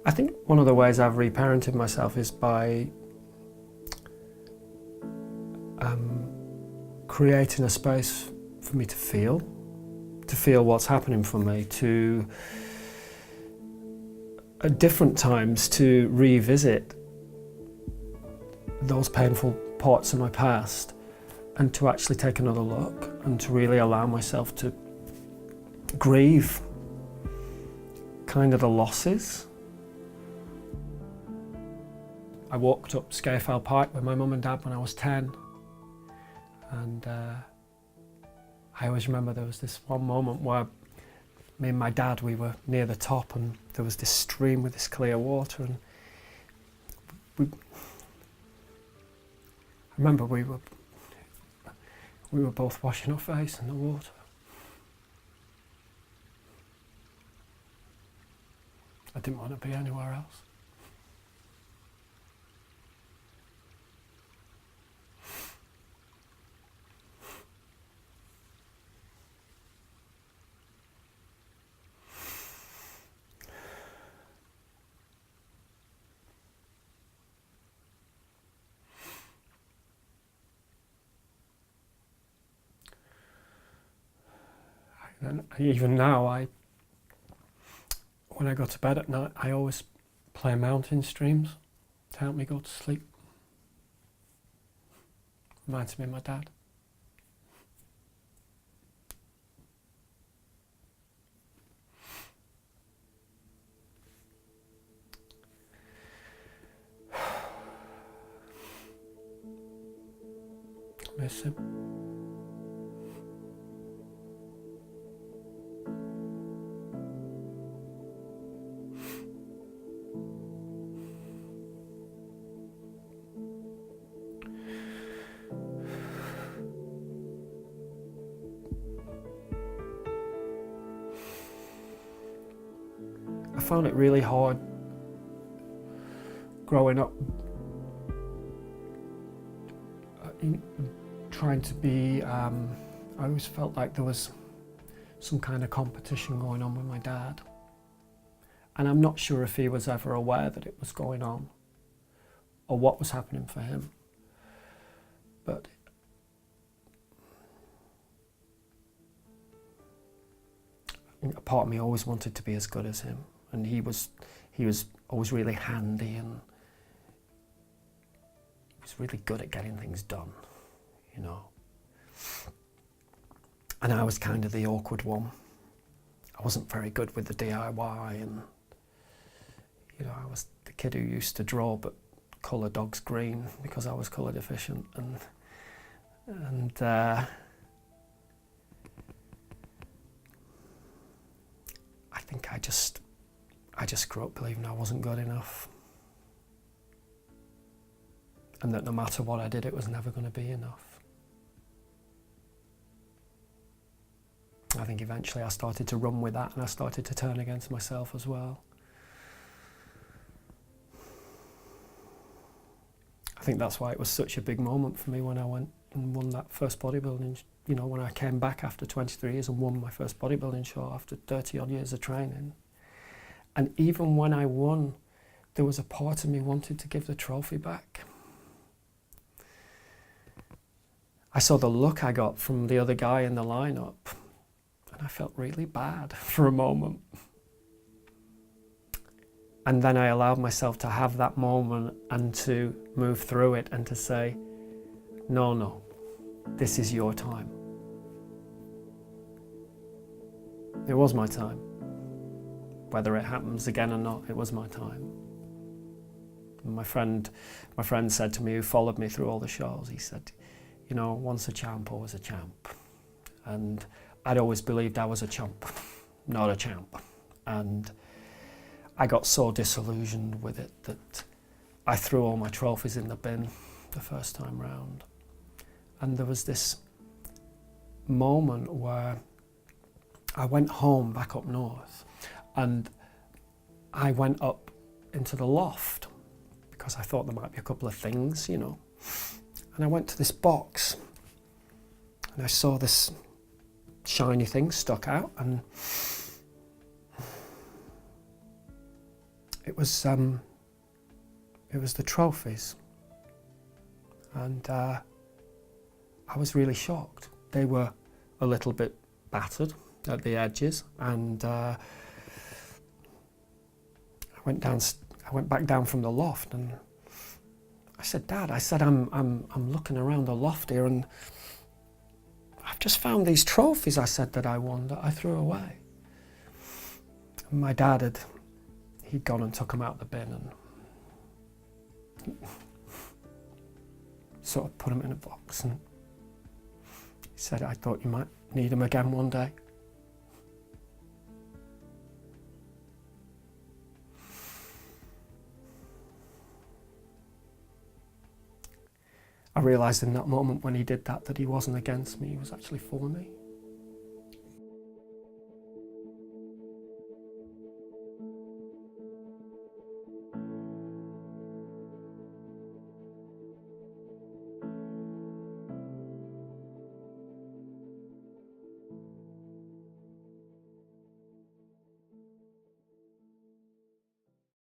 I think one of the ways I've reparented myself is by creating a space for me to feel what's happening for me, to at different times to revisit those painful parts of my past and to actually take another look and to really allow myself to grieve kind of the losses. I walked up Scafell Pike with my mum and dad when I was 10, and I always remember there was this one moment where me and my dad, we were near the top and there was this stream with this clear water, and I remember we were both washing our face in the water. I didn't want to be anywhere else. And even now, when I go to bed at night, I always play mountain streams to help me go to sleep. Reminds me of my dad. Miss him. I found it really hard growing up, trying to be, I always felt like there was some kind of competition going on with my dad. And I'm not sure if he was ever aware that it was going on or what was happening for him. But a part of me always wanted to be as good as him. And he was always really handy, and he was really good at getting things done, you know. And I was kind of the awkward one. I wasn't very good with the DIY, and you know, I was the kid who used to draw but colour dogs green because I was colour deficient, and I think I just grew up believing I wasn't good enough, and that no matter what I did, it was never going to be enough. I think eventually I started to run with that, and I started to turn against myself as well. I think that's why it was such a big moment for me when I went and won that first bodybuilding, you know, when I came back after 23 years and won my first bodybuilding show after 30 odd years of training. And even when I won, there was a part of me wanted to give the trophy back. I saw the look I got from the other guy in the lineup, and I felt really bad for a moment. And then I allowed myself to have that moment and to move through it and to say, no, this is your time. It was my time. Whether it happens again or not, it was my time. And my friend said to me, who followed me through all the shows, he said, you know, once a champ, always a champ. And I'd always believed I was a chump, not a champ. And I got so disillusioned with it that I threw all my trophies in the bin the first time round. And there was this moment where I went home back up north, and I went up into the loft because I thought there might be a couple of things, you know. And I went to this box and I saw this shiny thing stuck out, and it was the trophies, and I was really shocked. They were a little bit battered at the edges, and I went back down from the loft, and I said, "Dad," I said, I'm looking around the loft here, and I've just found these trophies," I said, "that I won, that I threw away." And my dad he'd gone and took them out of the bin and sort of put them in a box, and he said, "I thought you might need them again one day." I realised in that moment when he did that he wasn't against me, he was actually for me.